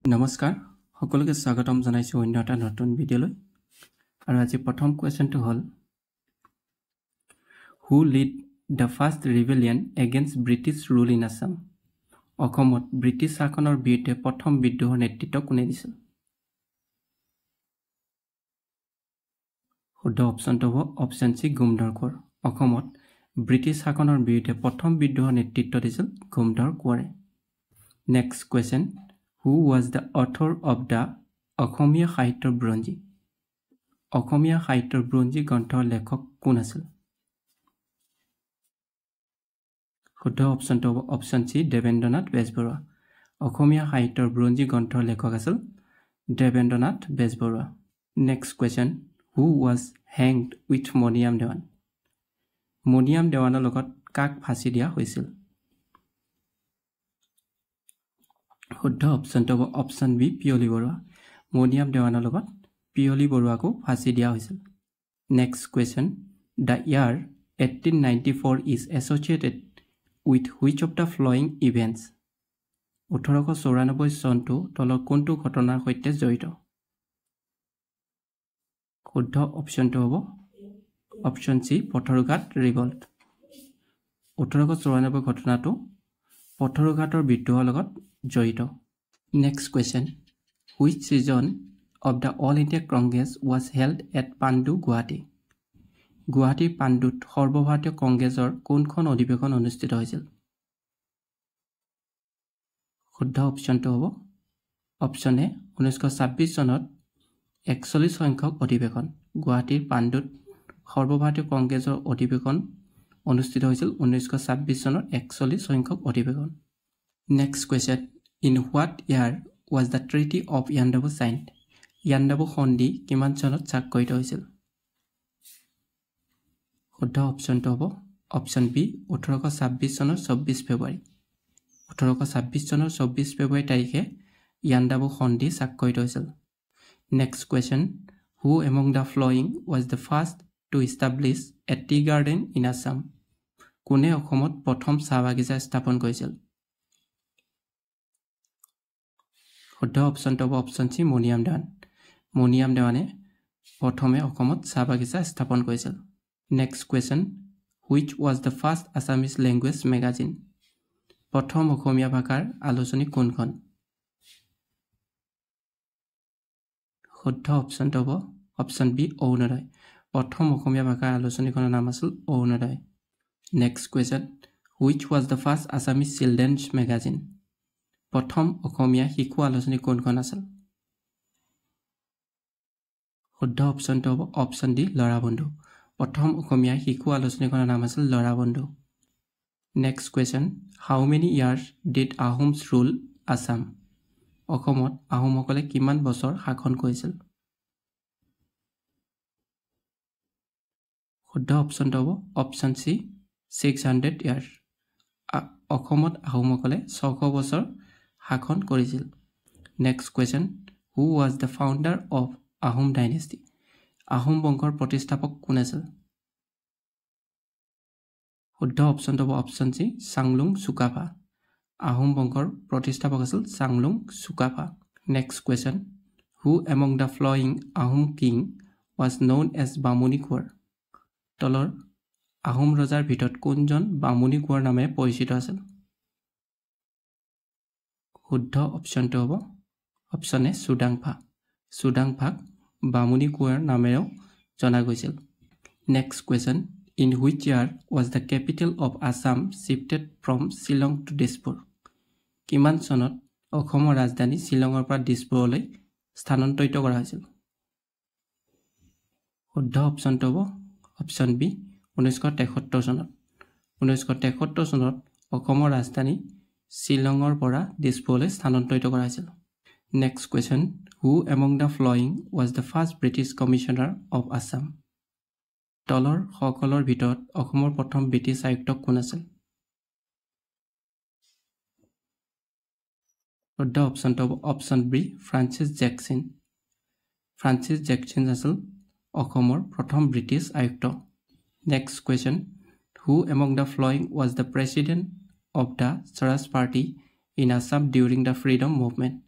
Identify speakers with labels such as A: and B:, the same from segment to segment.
A: নমস্কাৰ সকলোকে স্বাগতম জনাইছো অন্য এটা নতুন ভিডিঅ'লৈ আৰু আজি প্ৰথম কোৱেশ্চনটো হ'ল who led the first rebellion against British rule in Assam অসমত ব্ৰিটিছ শাসনৰ বিৰুদ্ধে প্ৰথম বিদ্ৰোহৰ নেতৃত্ব কোনে দিছিল শুদ্ধ অপশ্যনটো হ'ব অপশ্যন চি গুমধৰ কোঁৱৰ অসমত ব্ৰিটিছ শাসনৰ বিৰুদ্ধে প্ৰথম বিদ্ৰোহৰ নেতৃত্ব দিছিল গুমধৰ কোঁৱৰে next question Who was the author of the অসমীয়া সাহিত্যৰ বুৰঞ্জী অসমীয়া সাহিত্যৰ বুৰঞ্জী গ্ৰন্থৰ লেখক কোন আছিল শুদ্ধ অপশ্যনটো হ'ব অপশ্যন চি দেবেন্দ্ৰনাথ বেজবৰুৱা অসমীয়া সাহিত্যৰ বুৰঞ্জী গ্ৰন্থৰ লেখক আছিল Debendranath Bezbaruah next question Who was hanged with Maniram Dewan Maniram দেৱানৰ লগত কাক ফাঁচি দিয়া হৈছিল শুদ্ধ অপশ্যনটো হ'ব অপশ্যন বি পিয়লি বৰুৱা মণিৰাম দেৱানৰ লগত পিয়লি বৰুৱাকো ফাঁচি দিয়া হৈছিল next question the year 1894 is associated with which of the following events 1894 চনটো তলৰ কোনটো ঘটনাৰ সৈতে জড়িত শুদ্ধ অপশ্যনটো হ'ব অপশ্যন চি পথৰুঘাট ৰিভল্ট 1894 ঘটনাটো পথৰুঘাটৰ বিদ্ৰোহৰ লগত জড়িত next question which season of the all India Congress was held at Pandu গুৱাহাটীৰ পাণ্ডুত সৰ্বভাৰতীয় কংগ্ৰেছৰ কোনখন অধিৱেশন অনুষ্ঠিত হৈছিল শুদ্ধ অপশ্যনটো হ'ব অপশ্যন এ 1926 চনত 41 সংখ্যক অধিৱেশন গুৱাহাটীৰ পাণ্ডুত সৰ্বভাৰতীয় কংগ্ৰেছৰ অধিৱেশন অনুষ্ঠিত হৈছিল 1926 চনৰ 41 সংখ্যক অধিৱেশন next question in what year was the treaty of Yandabo child Yandabo সন্ধি কিমান চনত স্বাক্ষৰিত হৈছিল শুদ্ধ অপশ্যনটো হ'ব অপশ্যন বি 1826 চনৰ 24 ফেব্ৰুৱাৰী 1826 চনৰ 24 ফেব্ৰুৱাৰী তাৰিখে ইয়াণ্ডাবু সন্ধি স্বাক্ষৰিত হৈছিল next question who among the following was the first to establish a tea garden in Assam কোনে অসমত প্ৰথম চাহ বাগিচা স্থাপন কৰিছিল শুদ্ধ অপশ্যনটো হ'ব অপশ্যন চি মণিৰাম দেৱানে প্ৰথমে অসমত চাহ বাগিচা স্থাপন কৰিছিল next question which was the first Assamese language magazine প্ৰথম অসমীয়া ভাষাৰ আলোচনী কোনখন শুদ্ধ অপশ্যনটো হ'ব অপশ্যন বি অৰুণোদয় প্ৰথম অসমীয়া ভাষাৰ আলোচনীখনৰ নাম আছিল Arunodoi next question which was the first Assamese children's magazine প্ৰথম অসমীয়া শিশু আলোচনী কোনখন আছিল শুদ্ধ অপশ্যনটো হ'ব অপশ্যন ডি ল'ৰা বন্ধু প্ৰথম অসমীয়া শিশু আলোচনীখনৰ নাম আছিল ল'ৰা বন্ধু next question how many years did Ahoms rule Assam অসমত আহোমসকলে কিমান বছৰ শাসন কৰিছিল শুদ্ধ অপশ্যনটো হ'ব অপশ্যন চি 600 ইয়াৰ্ছ অসমত আহোমসকলে 600 বছৰ শাসন কৰিছিল next question who was the founder of Ahom dynasty Ahom বংশৰ প্ৰতিষ্ঠাপক কোন আছিল শুদ্ধ অপশ্যনটো হ'ব অপশ্যন চি চাংলুং চুকাফা আহোম বংশৰ প্ৰতিষ্ঠাপক আছিল Chaolung Sukaphaa next question who among the following Ahom king was known as Bamuni Konwar তলৰ আহোম ৰজাৰ ভিতৰত কোনজন বামুণী কোঁৱৰ নামেৰে পৰিচিত আছিল শুদ্ধ অপশ্যনটো হ'ব অপশ্যন এ চুডাংফাক বামুণী কোঁৱৰ নামেৰেও জনা গৈছিল next question in which year was the capital of Assam shifted from Shillong to Dispur কিমান চনত অসমৰ ৰাজধানী শ্বিলঙৰ পৰা দিছপুৰলৈ স্থানান্তৰিত কৰা হৈছিল শুদ্ধ অপশ্যনটো হ'ব অপশ্যন বি 1973 চনত 1973 চনত অসমৰ ৰাজধানী শ্বিলঙৰ পৰা দিছপুৰলৈ স্থানান্তৰিত কৰা হৈছিল next question who among the following was the first British commissioner of Assam তলৰ সকলৰ ভিতৰত অসমৰ প্ৰথম ব্ৰিটিছ আয়ুক্ত কোন আছিল শুদ্ধ অপশ্যনটো হ'ব অপশ্যন বি ফ্ৰান্সিছ জেকচন আছিল অসমৰ প্ৰথম ব্ৰিটিছ আয়ুক্ত next question who among the following was the president of the Swaraj Party in Assam during the freedom movement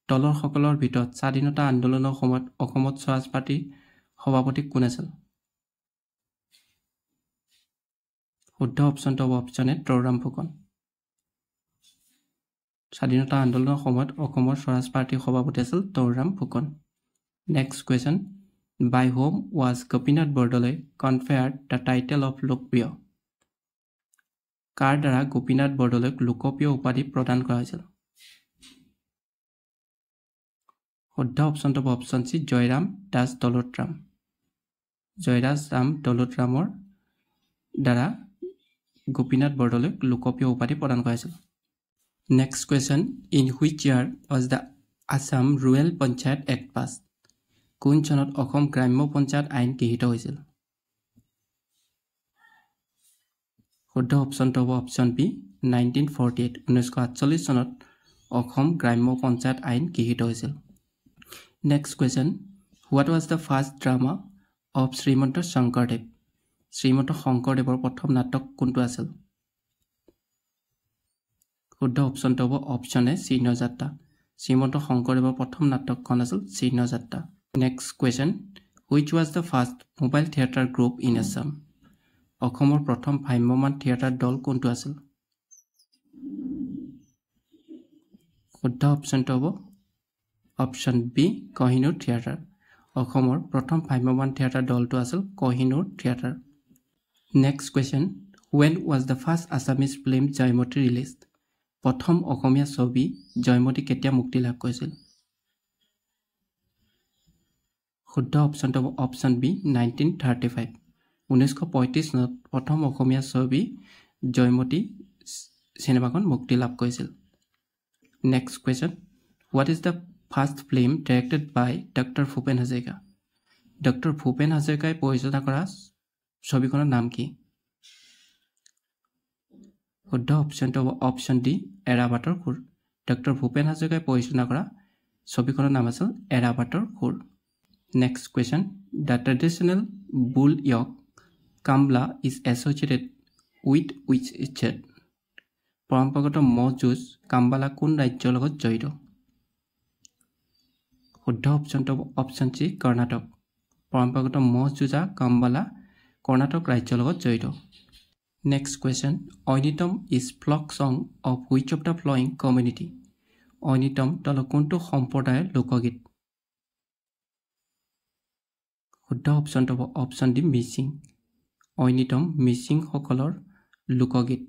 A: তলৰ সকলৰ ভিতৰত স্বাধীনতা আন্দোলনৰ সময়ত অসমত স্বৰাজ পাৰ্টিৰ সভাপতি কোন আছিল? শুদ্ধ অপশ্যনটো হ'ব অপশ্যন এ তৰুণৰাম ফুকন। স্বাধীনতা আন্দোলনৰ সময়ত অসমৰ স্বৰাজ পাৰ্টিৰ সভাপতি আছিল Tarunram Phukan. Next question, by whom was Gopinath Bordoloi conferred the title of Lokpriya? কাৰ দ্বাৰা গোপীনাথ বৰদলৈক লোকপ্ৰিয় উপাধি প্ৰদান কৰা হৈছিল? শুদ্ধ অপশ্যনটো হ'ব অপশ্যন চি জয়ৰাম দাস দলোতৰাম। জয়ৰাজ ৰাম দলোতৰামৰ দ্বাৰা গোপীনাথ বৰদলৈক লোকপ্ৰিয় উপাধি প্ৰদান কৰা হৈছিল। Next question, in which year was the Assam rural panchayat act pass? কোন চনত অসম গ্ৰাম্য পঞ্চায়ত আইন গৃহীত হৈছিল? শুদ্ধ অপশ্যনটো হ'ব অপশ্যন বি 1948। 1948 চনত অসম গ্ৰাম্য পঞ্চায়ত আইন গৃহীত হৈছিল। Next question, what was the first drama of Srimanta Sankardev? Srimanta শংকৰদেৱৰ প্ৰথম নাটক কোনটো আছিল? শুদ্ধ অপশ্যনটো হ'ব অপশ্যন এ চিহ্নযাত্ৰা। শ্ৰীমন্ত শংকৰদেৱৰ প্ৰথম নাটকখন আছিল Chihnayatra. Next question, which was the first mobile theatre group in Assam? অসমৰ প্ৰথম ভ্ৰাম্যমাণ থিয়েটাৰ দল কোনটো আছিল? শুদ্ধ অপশ্যনটো হ'ব অপশ্যন বি কহিনুৰ থিয়েটাৰ। অসমৰ প্ৰথম ভ্ৰাম্যমাণ থিয়েটাৰ দলটো আছিল Kohinoor theatre. Next question, when was the first Assamese film Joymoti released? প্ৰথম অসমীয়া ছবি জয়মতী কেতিয়া মুক্তি লাভ কৰিছিল? শুদ্ধ অপশ্যনটো হ'ব অপশ্যন বি 1935। 1935 চনত প্ৰথম অসমীয়া ছবি জয়মতী চিনেমাখন মুক্তি লাভ কৰিছিল। Next question, what is the first film directed by doctor Bhupen Hazarika? Doctor Bhupen হাজৰিকাই পৰিচালনা কৰা ছবিখনৰ নাম কি? শুদ্ধ অপশ্যনটো হ'ব অপশ্যন ডি এৰাবাটৰ সুৰ। ডক্টৰ ভূপেন হাজৰিকাই পৰিচালনা কৰা ছবিখনৰ নাম আছিল এৰাবাটৰ সুৰ। নেক্সট কুৱেশ্যন, দ্য ট্ৰেডিশ্যনেল বুল য়ক কামলা is associated with wish state? পৰম্পৰাগত ম'হ যুঁজ কাম্বালা কোন ৰাজ্যৰ লগত জড়িত? শুদ্ধ অপশ্যনটো হ'ব অপশ্যন চি কৰ্ণাটক। পৰম্পৰাগত ম'হ যুঁজা কাম্বালা কৰ্ণাটক ৰাজ্যৰ লগত জড়িত। Next question, Oinitom is folk song of which of the following community? Oinitom দলৰ কোনটো সম্প্ৰদায়ৰ লোকগীত? শুদ্ধ অপশ্যনটো হ'ব অপশ্যন ডি মিচিং। ঐনিতম মিচিংসকলৰ লোকগীত।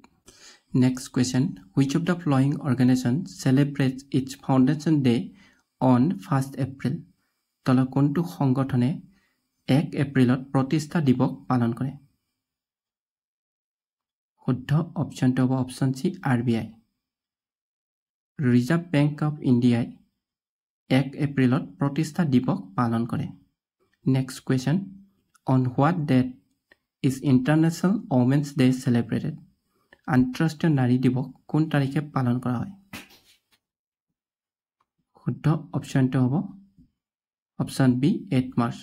A: Next question, which of the following organisation celebrates its foundation day on 1 April? দলৰ কোনটো সংগঠনে 1 এপ্ৰিলত প্ৰতিষ্ঠা দিৱস পালন কৰে? শুদ্ধ অপশ্যনটো হ'ব option C RBI। Reserve bank of ইণ্ডিয়াই 1 এপ্ৰিলত প্ৰতিষ্ঠা দিৱস পালন কৰে। Next question, on what date is international women's day celebrated? আন্তঃৰাষ্ট্ৰীয় নাৰী দিৱস কোন তাৰিখে পালন কৰা হয়? শুদ্ধ অপশ্যনটো হ'ব অপশ্যন বি 8 মাৰ্চ।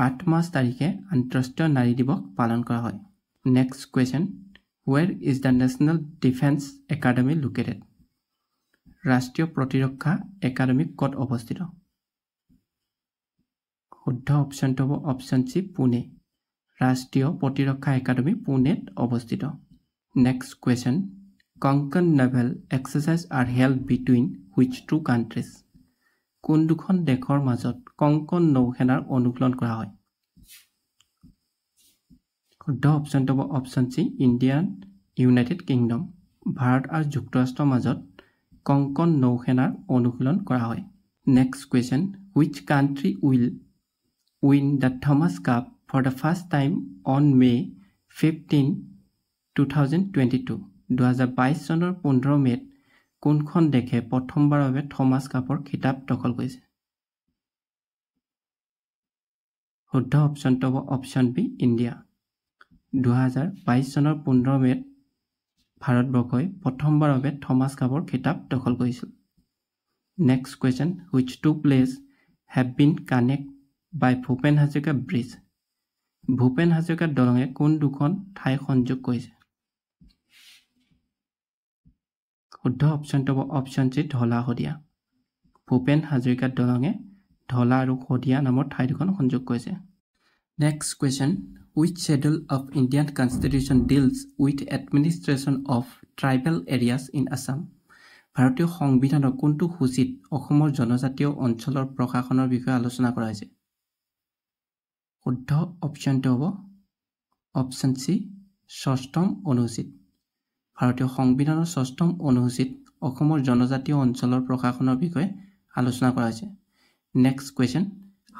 A: 8 মাৰ্চ তাৰিখে আন্তঃৰাষ্ট্ৰীয় নাৰী দিৱস পালন কৰা হয়। Next question, where is the national defence academy located? ৰাষ্ট্ৰীয় প্ৰতিৰক্ষা একাডেমী ক'ত অৱস্থিত? শুদ্ধ অপশ্যনটো হ'ব অপশ্যন চি পুনে। ৰাষ্ট্ৰীয় প্ৰতিৰক্ষা একাডেমী পুনেত অৱস্থিত। Next question, Konkan naval exercise are held between which two countries? কোন দুখন দেশৰ মাজত কংকন নৌসেনাৰ অনুশীলন কৰা হয়? শুদ্ধ অপশ্যনটো হ'ব option C Indian United Kingdom. ভাৰত আৰু যুক্তৰাষ্ট্ৰৰ মাজত কংকন নৌসেনাৰ অনুশীলন কৰা হয়। Next question, which country will win the Thomas Cup for the first time on May' 15, 2022? 2022 চনৰ 15 মে'ত কোনখন দেশে প্ৰথমবাৰৰ বাবে থমাছ কাপৰ খিতাপ দখল কৰিছে? শুদ্ধ অপশ্যনটো হ'ব অপশ্যন বি ইণ্ডিয়া। 2022 চনৰ 15 মে'ত ভাৰতবৰ্ষই প্ৰথমবাৰৰ বাবে থমাছ কাপৰ খিতাপ দখল কৰিছিল। Next question, which two places have been connect by Bhupen Hazarika bridge? Bhupen Hazarika দলঙে কোন দুখন ঠাই সংযোগ কৰিছে? শুদ্ধ অপশ্যনটো হ'ব অপশ্যন চি ধলা শদিয়া। ভূপেন হাজৰিকা দলঙে ঢলা আৰু শদিয়া নামৰ ঠাই দুখন সংযোগ কৰিছে। Next question, which schedule of Indian Constitution deals with administration of tribal areas in Assam? ভাৰতীয় সংবিধানৰ কোনটো সূচীত অসমৰ জনজাতীয় অঞ্চলৰ প্ৰশাসনৰ বিষয়ে আলোচনা কৰা হৈছে? শুদ্ধ অপশ্যনটো হ'ব অপশ্যন চি, ষষ্ঠম অনুসূচীত। ভাৰতীয় সংবিধানৰ ষষ্ঠম অনুসূচীত অসমৰ জনজাতীয় অঞ্চলৰ প্ৰশাসনৰ বিষয়ে আলোচনা কৰা হৈছে। Next question,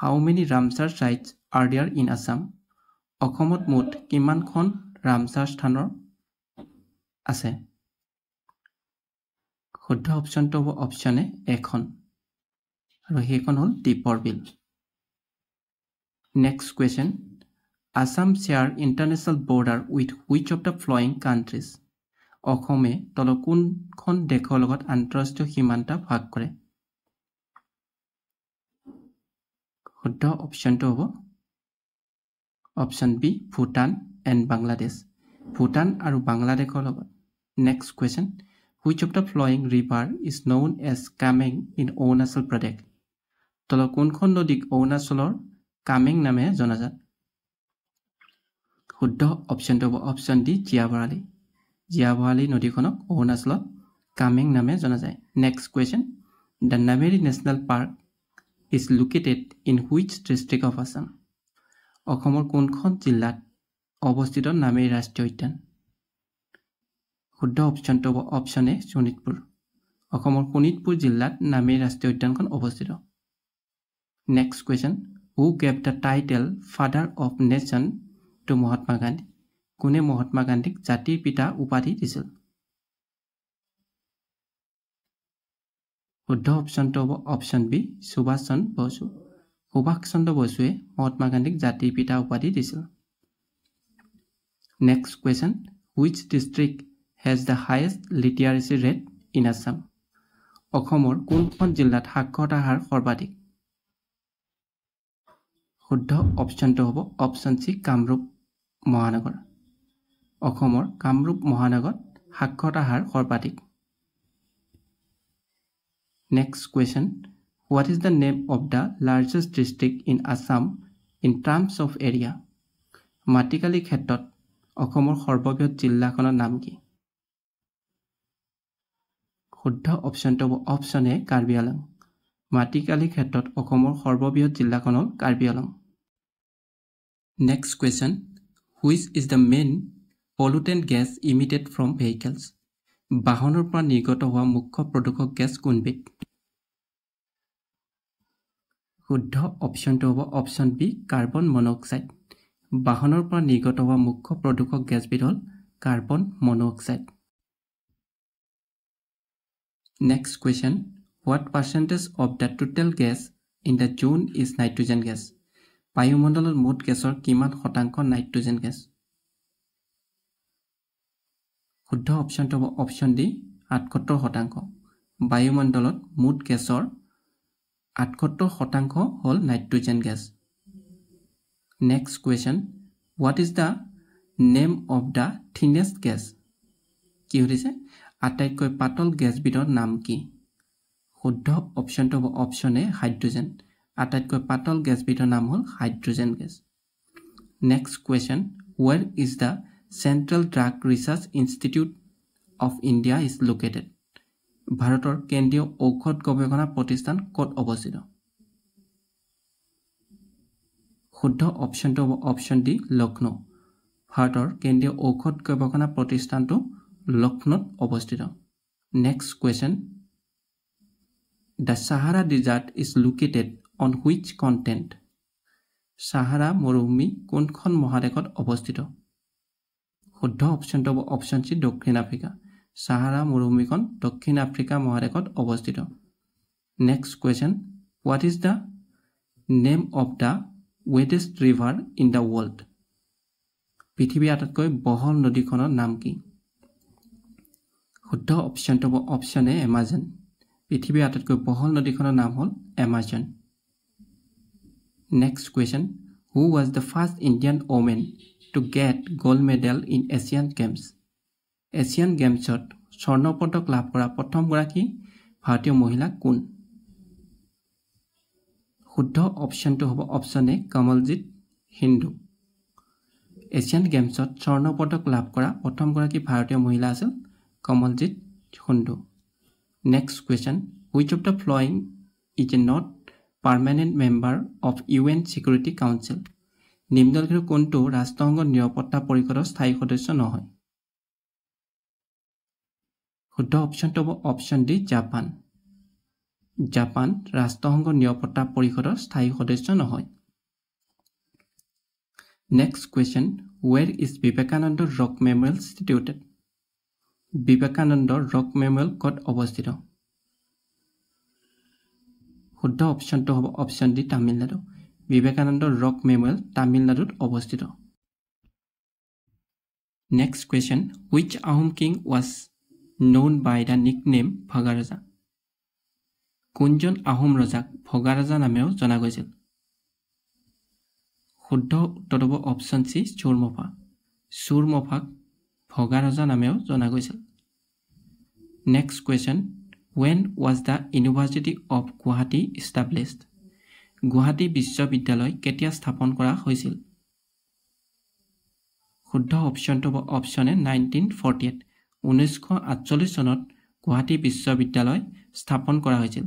A: how many Ramsar sites are there in Assam? অসমত মুঠ কিমানখন ৰামচাৰ স্থানৰ আছে? শুদ্ধ অপশ্যনটো হ'ব অপশ্যন এ, এখন, আৰু সেইখন হ'ল Deepor Beel. Next question, Assam share international border with which of the following countries? অসমে তলৰ কোনখন দেশৰ লগত আন্তঃৰাষ্ট্ৰীয় সীমান্ত ভাগ কৰে? শুদ্ধ অপশ্যনটো হ'ব option B, Bhutan and Bangladesh. Bhutan আৰু বাংলাদেশৰ লগত। Next question, which of the following river is known as Kameng in Arunachal Pradesh? তলৰ কোনখন নদীক অৰুণাচলৰ কামেং নামে জনাজাত? শুদ্ধ অপশ্যনটো হ'ব অপশ্যন ডি, জীয়াভৰালী। জীয়াভৰালী নদীখনক অৰুণাচলত কামেং নামে জনা যায়। Next question, the Nameri national park is located in which district of Assam? অসমৰ কোনখন জিলাত অৱস্থিত নামেৰী ৰাষ্ট্ৰীয় উদ্যান? শুদ্ধ অপশ্যনটো হ'ব অপশ্যন এ, শোণিতপুৰ। অসমৰ শোণিতপুৰ জিলাত নামেৰী ৰাষ্ট্ৰীয় উদ্যানখন অৱস্থিত। Next question, who gave the title father of nation to Mahatma Gandhi? কোনে মহাত্মা গান্ধীক জাতিৰ পিতা উপাধি দিছিল? শুদ্ধ অপশ্যনটো হ'ব অপশ্যন বি, সুভাষ চন্দ্ৰ বসু। সুভাষ চন্দ্ৰ বসুৱে মহাত্মা গান্ধীক জাতিৰ পিতা উপাধি দিছিল। Next question, which district has the highest লিটাৰেচি rate in Assam? অসমৰ কোনখন জিলাত সাক্ষৰতাৰ হাৰ সৰ্বাধিক? শুদ্ধ অপশ্যনটো হ'ব অপশ্যন চি, কামৰূপ মহানগৰ। অসমৰ কামৰূপ মহানগৰত সাক্ষৰতাৰ হাৰ সৰ্বাধিক। Next question, what is the name of the largest district in Assam in terms of area? মাটিকালিৰ ক্ষেত্ৰত অসমৰ সৰ্ববৃহৎ জিলাখনৰ নাম কি? শুদ্ধ অপশ্যনটো হ'ব অপশ্যন এ, কাৰ্বি আংলং। মাটিকালিৰ ক্ষেত্ৰত অসমৰ সৰ্ববৃহৎ জিলাখন হ'ল Karbi Anglong. Next question, which is the main pollutant gas emitted from vehicles? বাহনৰ পৰা নিৰ্গত হোৱা মুখ্য প্ৰদূষক গেছ কোনবিধ? শুদ্ধ অপশ্যনটো হ'ব অপশ্যন বি, কাৰ্বন মন'ক্সাইড। বাহনৰ পৰা নিৰ্গত হোৱা মুখ্য প্ৰদূষক গেছবিধ হ'ল carbon monoxide. Next question, what percentage of the total gas in the Jon is nitrogen gas? বায়ুমণ্ডলত মুঠ গেছৰ কিমান শতাংশ নাইট্ৰজেন গেছ? শুদ্ধ অপশ্যনটো হ'ব অপশ্যন ডি, 78%। বায়ুমণ্ডলত মুঠ গেছৰ 78% হ'ল nitrogen gas. Next question, what is the name of the thinnest gas? কি সুধিছে? আটাইতকৈ পাতল গেছবিধৰ নাম কি? শুদ্ধ অপশ্যনটো হ'ব অপশ্যন এ, হাইড্ৰজেন। আটাইতকৈ পাতল গেছবিধৰ নাম হ'ল hydrogen gas. Next question, where is the central drug research institute of India is located? ভাৰতৰ কেন্দ্ৰীয় ঔষধ গৱেষণা প্ৰতিষ্ঠান ক'ত অৱস্থিত? শুদ্ধ অপশ্যনটো হ'ব অপশ্যন ডি, লক্ষ্ণৌ। ভাৰতৰ কেন্দ্ৰীয় ঔষধ গৱেষণা প্ৰতিষ্ঠানটো লক্ষ্ণৌত অৱস্থিত। Next question, the Sahara desert is located on which continent? Sahara মৰুভূমি কোনখন মহাদেশত অৱস্থিত? শুদ্ধ অপশ্যনটো হ'ব অপশ্যন চি, দক্ষিণ আফ্ৰিকা। ছাহাৰা মৰুভূমিখন দক্ষিণ আফ্ৰিকা মহাদেশত অৱস্থিত। Next question, what is the name of the widest river in the world? পৃথিৱীৰ আটাইতকৈ বহল নদীখনৰ নাম কি? শুদ্ধ অপশ্যনটো হ'ব অপশ্যন এ, এমাজন। পৃথিৱীৰ আটাইতকৈ বহল নদীখনৰ নাম হ'ল Amazon. Next question, who was the first Indian women to get gold medal in Asian games? Asian গেমছত স্বৰ্ণ পদক লাভ কৰা প্ৰথমগৰাকী ভাৰতীয় মহিলা কোন? শুদ্ধ অপশ্যনটো হ'ব অপশ্যন এ কমলজিৎ হিন্দু এছিয়ান গেমছত স্বৰ্ণ পদক লাভ কৰা প্ৰথমগৰাকী ভাৰতীয় মহিলা আছিল Kamaljit Hindu next question which of the following is a not permanent member of UN Security Council নিম্নলিখিত কোনটো ৰাষ্ট্ৰসংঘৰ নিৰাপত্তা পৰিষদৰ স্থায়ী সদস্য নহয় শুদ্ধ অপশ্যনটো হ'ব অপশ্যন ডি জাপান জাপান ৰাষ্ট্ৰসংঘৰ নিৰাপত্তা পৰিষদৰ স্থায়ী সদস্য নহয় next question where is Vivekananda rock memorial situated Vivekananda rock memorial ক'ত অৱস্থিত শুদ্ধ অপশ্যনটো হ'ব option D Tamil Nadu Vivekananda rock memorial তামিলনাডুত অৱস্থিত next question which Ahom king was known by the nickname ভগা কোনজন আহোম ৰজাক ভগা ৰজা নামেও জনা গৈছিল শুদ্ধ উত্তৰ হ'ব অপশ্যন সি চুৰমফাক ভগা ৰজা নামেও জনা গৈছিল next question when was the University of Guwahati established Guwahati বিশ্ববিদ্যালয় কেতিয়া স্থাপন কৰা হৈছিল শুদ্ধ অপশ্যনটো হ'ব অপশ্যন এ 1948 1948 চনত গুৱাহাটী বিশ্ববিদ্যালয় স্থাপন কৰা হৈছিল